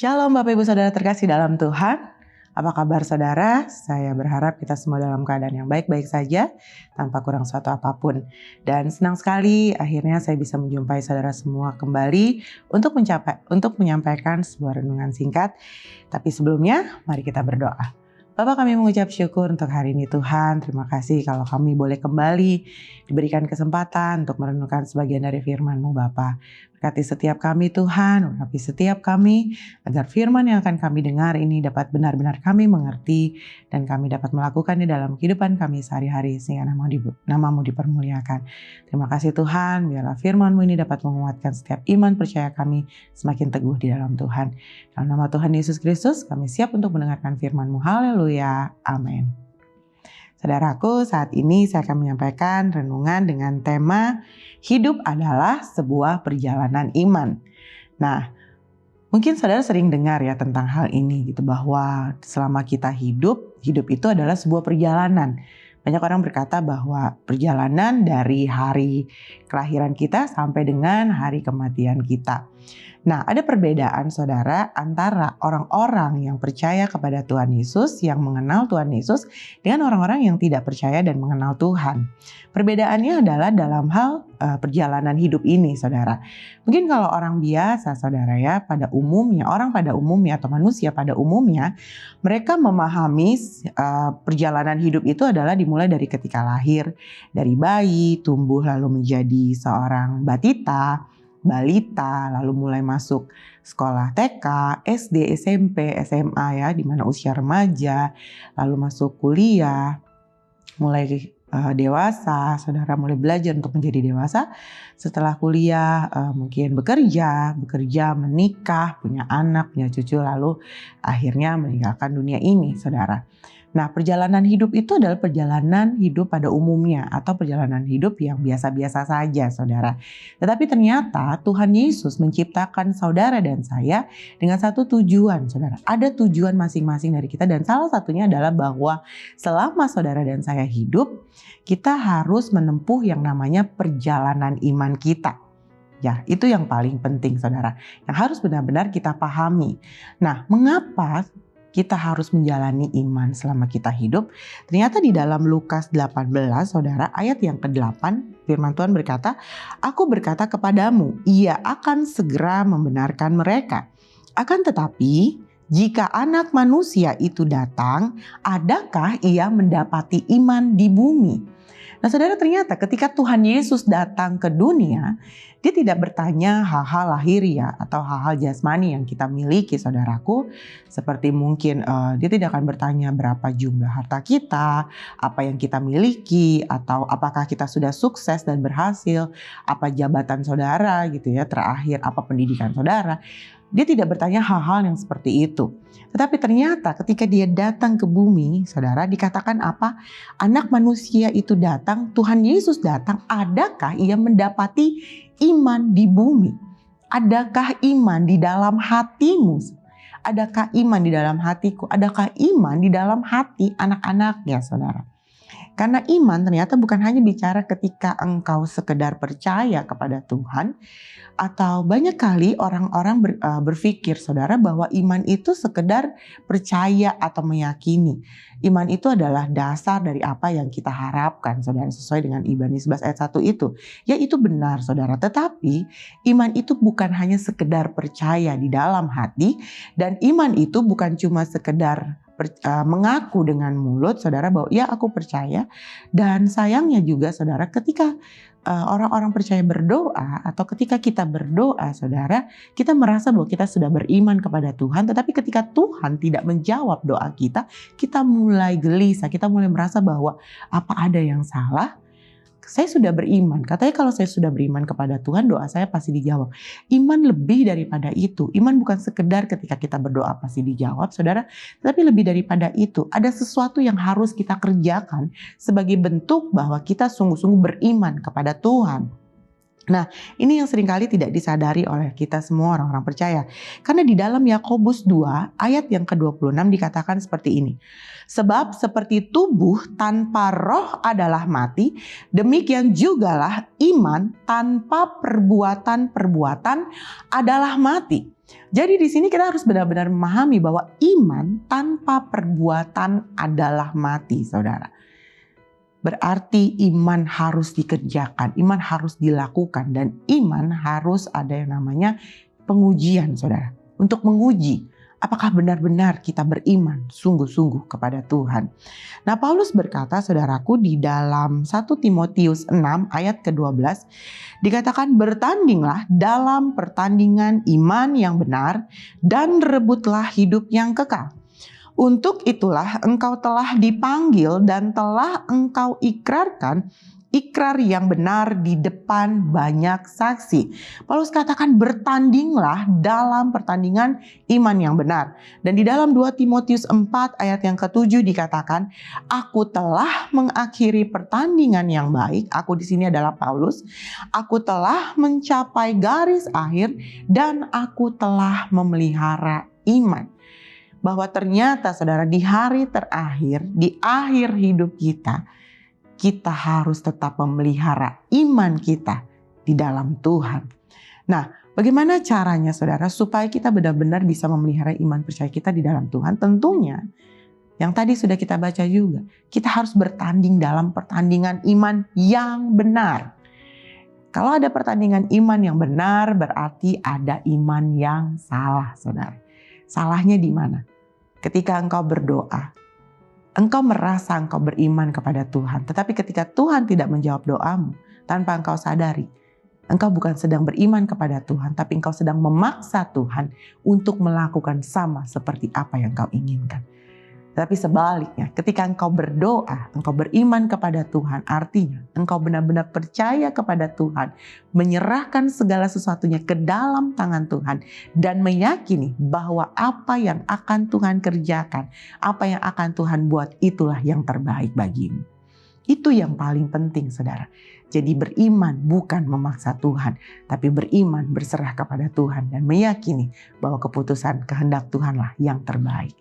Shalom Bapak Ibu Saudara terkasih dalam Tuhan. Apa kabar saudara? Saya berharap kita semua dalam keadaan yang baik-baik saja, tanpa kurang suatu apapun. Dan senang sekali akhirnya saya bisa menjumpai saudara semua kembali untuk menyampaikan sebuah renungan singkat. Tapi sebelumnya, mari kita berdoa. Bapak, kami mengucap syukur untuk hari ini Tuhan. Terima kasih kalau kami boleh kembali diberikan kesempatan untuk merenungkan sebagian dari firman-Mu Bapa. Berkati setiap kami Tuhan, berkati setiap kami agar firman yang akan kami dengar ini dapat benar-benar kami mengerti dan kami dapat melakukannya dalam kehidupan kami sehari-hari sehingga nama-Mu dipermuliakan. Terima kasih Tuhan, biarlah firman-Mu ini dapat menguatkan setiap iman percaya kami semakin teguh di dalam Tuhan. Dalam nama Tuhan Yesus Kristus kami siap untuk mendengarkan firman-Mu. Haleluya, amin. Saudaraku, saat ini saya akan menyampaikan renungan dengan tema hidup adalah sebuah perjalanan iman. Nah, mungkin saudara sering dengar ya tentang hal ini gitu, bahwa selama kita hidup itu adalah sebuah perjalanan. Banyak orang berkata bahwa perjalanan dari hari kelahiran kita sampai dengan hari kematian kita. Nah, ada perbedaan saudara antara orang-orang yang percaya kepada Tuhan Yesus, yang mengenal Tuhan Yesus, dengan orang-orang yang tidak percaya dan mengenal Tuhan. Perbedaannya adalah dalam hal perjalanan hidup ini saudara. Mungkin kalau orang biasa saudara ya, orang pada umumnya atau manusia pada umumnya, mereka memahami perjalanan hidup itu adalah dimulai dari ketika lahir, dari bayi, tumbuh lalu menjadi seorang balita, lalu mulai masuk sekolah TK, SD, SMP, SMA ya, di mana usia remaja, lalu masuk kuliah, mulai dewasa, saudara mulai belajar untuk menjadi dewasa. Setelah kuliah mungkin bekerja, menikah, punya anak, punya cucu, lalu akhirnya meninggalkan dunia ini, saudara. Nah, perjalanan hidup itu adalah perjalanan hidup pada umumnya atau perjalanan hidup yang biasa-biasa saja, saudara. Tetapi ternyata Tuhan Yesus menciptakan saudara dan saya dengan satu tujuan, saudara. Ada tujuan masing-masing dari kita dan salah satunya adalah bahwa selama saudara dan saya hidup, kita harus menempuh yang namanya perjalanan iman kita. Ya, itu yang paling penting, saudara. Yang harus benar-benar kita pahami. Nah, mengapa kita harus menjalani iman selama kita hidup? Ternyata di dalam Lukas 18, saudara, ayat yang ke-8, firman Tuhan berkata, "Aku berkata kepadamu, ia akan segera membenarkan mereka. Akan tetapi, jika anak manusia itu datang, adakah ia mendapati iman di bumi?" Nah saudara, ternyata ketika Tuhan Yesus datang ke dunia, dia tidak bertanya hal-hal lahiriah atau hal-hal jasmani yang kita miliki, saudaraku. Seperti mungkin dia tidak akan bertanya berapa jumlah harta kita, apa yang kita miliki, atau apakah kita sudah sukses dan berhasil, apa jabatan saudara gitu ya, terakhir apa pendidikan saudara. Dia tidak bertanya hal-hal yang seperti itu. Tetapi ternyata ketika dia datang ke bumi, saudara, dikatakan apa? Anak manusia itu datang, Tuhan Yesus datang, adakah ia mendapati iman di bumi? Adakah iman di dalam hatimu? Adakah iman di dalam hatiku? Adakah iman di dalam hati anak-anaknya, saudara? Karena iman ternyata bukan hanya bicara ketika engkau sekedar percaya kepada Tuhan, atau banyak kali orang-orang berpikir, saudara, bahwa iman itu sekedar percaya atau meyakini. Iman itu adalah dasar dari apa yang kita harapkan, saudara, sesuai dengan Ibrani 11 ayat 1 itu. Ya, itu benar, saudara. Tetapi iman itu bukan hanya sekedar percaya di dalam hati, dan iman itu bukan cuma sekedar mengaku dengan mulut, saudara, bahwa ya aku percaya. Dan sayangnya juga, saudara, ketika orang-orang percaya berdoa atau ketika kita berdoa, saudara, kita merasa bahwa kita sudah beriman kepada Tuhan, tetapi ketika Tuhan tidak menjawab doa kita, kita mulai gelisah, kita mulai merasa bahwa apa ada yang salah? Saya sudah beriman. Katanya kalau saya sudah beriman kepada Tuhan, doa saya pasti dijawab. Iman lebih daripada itu. Iman bukan sekedar ketika kita berdoa pasti dijawab, saudara. Tapi lebih daripada itu. Ada sesuatu yang harus kita kerjakan sebagai bentuk bahwa kita sungguh-sungguh beriman kepada Tuhan. Nah, ini yang seringkali tidak disadari oleh kita semua orang-orang percaya. Karena di dalam Yakobus 2 ayat yang ke-26 dikatakan seperti ini. Sebab seperti tubuh tanpa roh adalah mati, demikian jugalah iman tanpa perbuatan-perbuatan adalah mati. Jadi di sini kita harus benar-benar memahami bahwa iman tanpa perbuatan adalah mati, saudara. Berarti iman harus dikerjakan, iman harus dilakukan, dan iman harus ada yang namanya pengujian, saudara. Untuk menguji apakah benar-benar kita beriman sungguh-sungguh kepada Tuhan. Nah, Paulus berkata, saudaraku, di dalam 1 Timotius 6 ayat ke-12 dikatakan, bertandinglah dalam pertandingan iman yang benar dan rebutlah hidup yang kekal. Untuk itulah engkau telah dipanggil dan telah engkau ikrarkan ikrar yang benar di depan banyak saksi. Paulus katakan bertandinglah dalam pertandingan iman yang benar. Dan di dalam 2 Timotius 4 ayat yang ke-7 dikatakan, aku telah mengakhiri pertandingan yang baik. Aku di sini adalah Paulus. Aku telah mencapai garis akhir dan aku telah memelihara iman. Bahwa ternyata saudara di hari terakhir, di akhir hidup kita, kita harus tetap memelihara iman kita di dalam Tuhan. Nah, bagaimana caranya saudara supaya kita benar-benar bisa memelihara iman percaya kita di dalam Tuhan? Tentunya, yang tadi sudah kita baca juga, kita harus bertanding dalam pertandingan iman yang benar. Kalau ada pertandingan iman yang benar, berarti ada iman yang salah, saudara. Salahnya di mana? Ketika engkau berdoa, engkau merasa engkau beriman kepada Tuhan. Tetapi ketika Tuhan tidak menjawab doamu, tanpa engkau sadari, engkau bukan sedang beriman kepada Tuhan, tapi engkau sedang memaksa Tuhan untuk melakukan sama seperti apa yang engkau inginkan. Tapi sebaliknya, ketika engkau berdoa, engkau beriman kepada Tuhan, artinya engkau benar-benar percaya kepada Tuhan, menyerahkan segala sesuatunya ke dalam tangan Tuhan, dan meyakini bahwa apa yang akan Tuhan kerjakan, apa yang akan Tuhan buat, itulah yang terbaik bagimu. Itu yang paling penting, saudara. Jadi beriman bukan memaksa Tuhan, tapi beriman berserah kepada Tuhan dan meyakini bahwa keputusan kehendak Tuhanlah yang terbaik.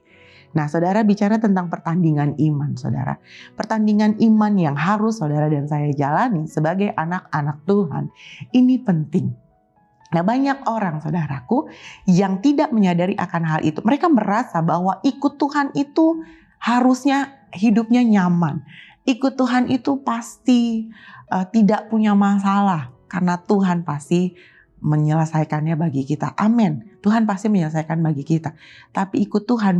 Nah, saudara, bicara tentang pertandingan iman, saudara. Pertandingan iman yang harus saudara dan saya jalani sebagai anak-anak Tuhan, ini penting. Nah, banyak orang, saudaraku, yang tidak menyadari akan hal itu. Mereka merasa bahwa ikut Tuhan itu harusnya hidupnya nyaman. Ikut Tuhan itu pasti tidak punya masalah, karena Tuhan pasti menyelesaikannya bagi kita. Amin. Tuhan pasti menyelesaikan bagi kita. Tapi ikut Tuhan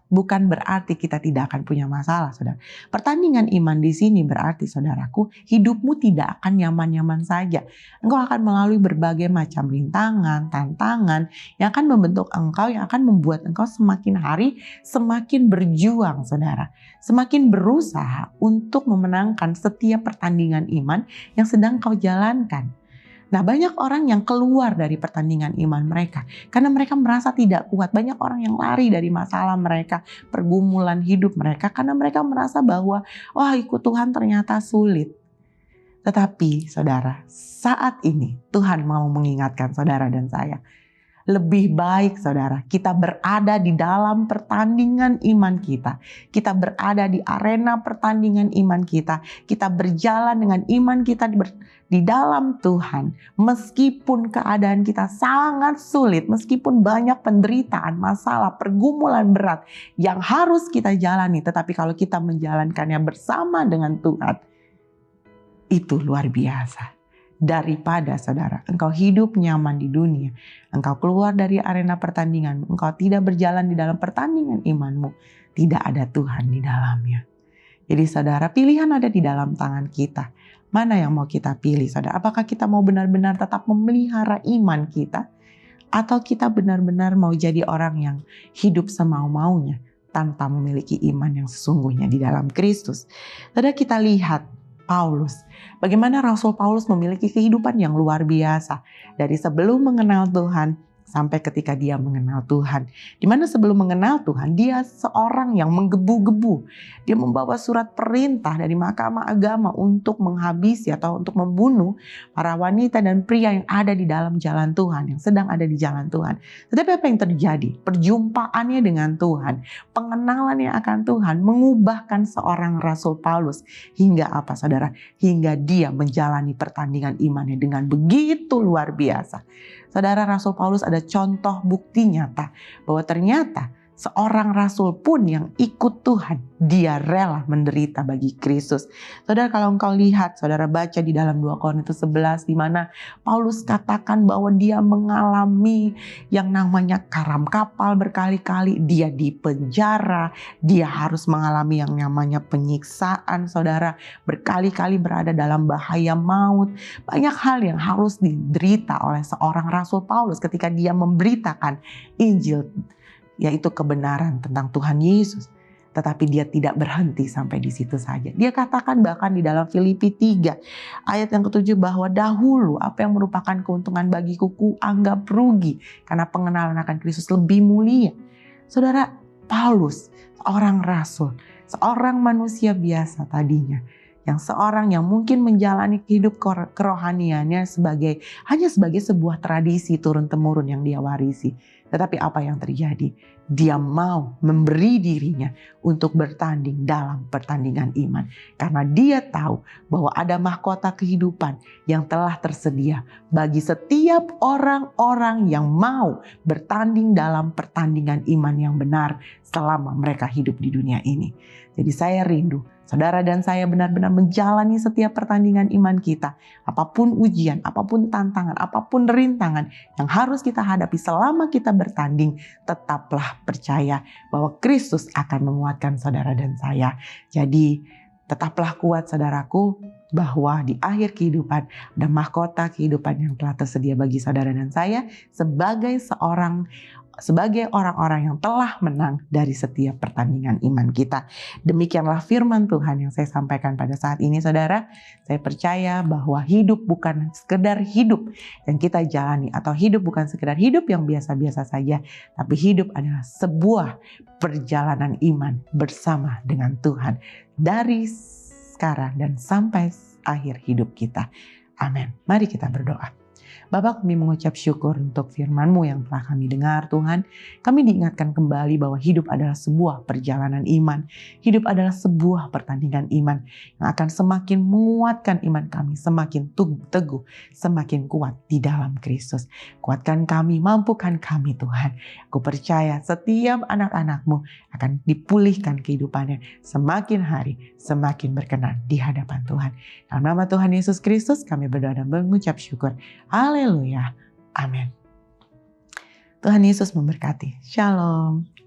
bukan berarti kita tidak akan punya masalah, saudara. Pertandingan iman di sini berarti, saudaraku, hidupmu tidak akan nyaman-nyaman saja. Engkau akan melalui berbagai macam rintangan, tantangan yang akan membentuk engkau, yang akan membuat engkau semakin hari semakin berjuang, saudara. Semakin berusaha untuk memenangkan setiap pertandingan iman yang sedang kau jalankan. Nah, banyak orang yang keluar dari pertandingan iman mereka karena mereka merasa tidak kuat. Banyak orang yang lari dari masalah mereka, pergumulan hidup mereka, karena mereka merasa bahwa wah, ikut Tuhan ternyata sulit. Tetapi saudara, saat ini Tuhan mau mengingatkan saudara dan saya, lebih baik, saudara, kita berada di dalam pertandingan iman kita. Kita berada di arena pertandingan iman kita. Kita berjalan dengan iman kita di dalam Tuhan. Meskipun keadaan kita sangat sulit, meskipun banyak penderitaan, masalah, pergumulan berat yang harus kita jalani. Tetapi kalau kita menjalankannya bersama dengan Tuhan, itu luar biasa. Daripada, saudara, engkau hidup nyaman di dunia, engkau keluar dari arena pertandingan, engkau tidak berjalan di dalam pertandingan imanmu, tidak ada Tuhan di dalamnya. Jadi saudara, pilihan ada di dalam tangan kita. Mana yang mau kita pilih, saudara? Apakah kita mau benar-benar tetap memelihara iman kita, atau kita benar-benar mau jadi orang yang hidup semau-maunya tanpa memiliki iman yang sesungguhnya di dalam Kristus? Saudara, kita lihat Paulus. Bagaimana Rasul Paulus memiliki kehidupan yang luar biasa. Dari sebelum mengenal Tuhan sampai ketika dia mengenal Tuhan. Dimana sebelum mengenal Tuhan, dia seorang yang menggebu-gebu. Dia membawa surat perintah dari Mahkamah Agama untuk menghabisi atau untuk membunuh para wanita dan pria yang ada di dalam jalan Tuhan, yang sedang ada di jalan Tuhan. Tetapi apa yang terjadi? Perjumpaannya dengan Tuhan, pengenalannya akan Tuhan, mengubahkan seorang Rasul Paulus. Hingga apa, saudara? Hingga dia menjalani pertandingan imannya dengan begitu luar biasa. Saudara, Rasul Paulus ada contoh bukti nyata bahwa ternyata seorang rasul pun yang ikut Tuhan, dia rela menderita bagi Kristus. Saudara, kalau engkau lihat, saudara baca di dalam 2 Korintus 11 di mana Paulus katakan bahwa dia mengalami yang namanya karam kapal berkali-kali, dia dipenjara, dia harus mengalami yang namanya penyiksaan, saudara, berkali-kali berada dalam bahaya maut. Banyak hal yang harus diderita oleh seorang Rasul Paulus ketika dia memberitakan Injil, yaitu kebenaran tentang Tuhan Yesus. Tetapi dia tidak berhenti sampai di situ saja. Dia katakan bahkan di dalam Filipi 3 ayat yang ke-7 bahwa dahulu apa yang merupakan keuntungan bagiku kuanggap rugi karena pengenalan akan Kristus lebih mulia. Saudara, Paulus seorang rasul, seorang manusia biasa tadinya, yang seorang yang mungkin menjalani hidup kerohaniannya hanya sebagai sebuah tradisi turun-temurun yang dia warisi. Tetapi apa yang terjadi? Dia mau memberi dirinya untuk bertanding dalam pertandingan iman. Karena dia tahu bahwa ada mahkota kehidupan yang telah tersedia bagi setiap orang-orang yang mau bertanding dalam pertandingan iman yang benar selama mereka hidup di dunia ini. Jadi saya rindu saudara dan saya benar-benar menjalani setiap pertandingan iman kita. Apapun ujian, apapun tantangan, apapun rintangan yang harus kita hadapi selama kita bertanding, tetaplah percaya bahwa Kristus akan menguatkan saudara dan saya. Jadi tetaplah kuat saudaraku, bahwa di akhir kehidupan ada mahkota kehidupan yang telah tersedia bagi saudara dan saya sebagai orang-orang yang telah menang dari setiap pertandingan iman kita. Demikianlah firman Tuhan yang saya sampaikan pada saat ini, saudara. Saya percaya bahwa hidup bukan sekedar hidup yang kita jalani, atau hidup bukan sekedar hidup yang biasa-biasa saja, tapi hidup adalah sebuah perjalanan iman bersama dengan Tuhan dari sekarang dan sampai akhir hidup kita. Amin. Mari kita berdoa. Bapa, kami mengucap syukur untuk firman-Mu yang telah kami dengar, Tuhan. Kami diingatkan kembali bahwa hidup adalah sebuah perjalanan iman. Hidup adalah sebuah pertandingan iman yang akan semakin menguatkan iman kami, semakin teguh, semakin kuat di dalam Kristus. Kuatkan kami, mampukan kami, Tuhan. Aku percaya setiap anak-anak-Mu akan dipulihkan kehidupannya semakin hari, semakin berkenan di hadapan Tuhan. Dalam nama Tuhan Yesus Kristus kami berdoa dan mengucap syukur. Haleluya. Amin. Tuhan Yesus memberkati. Shalom.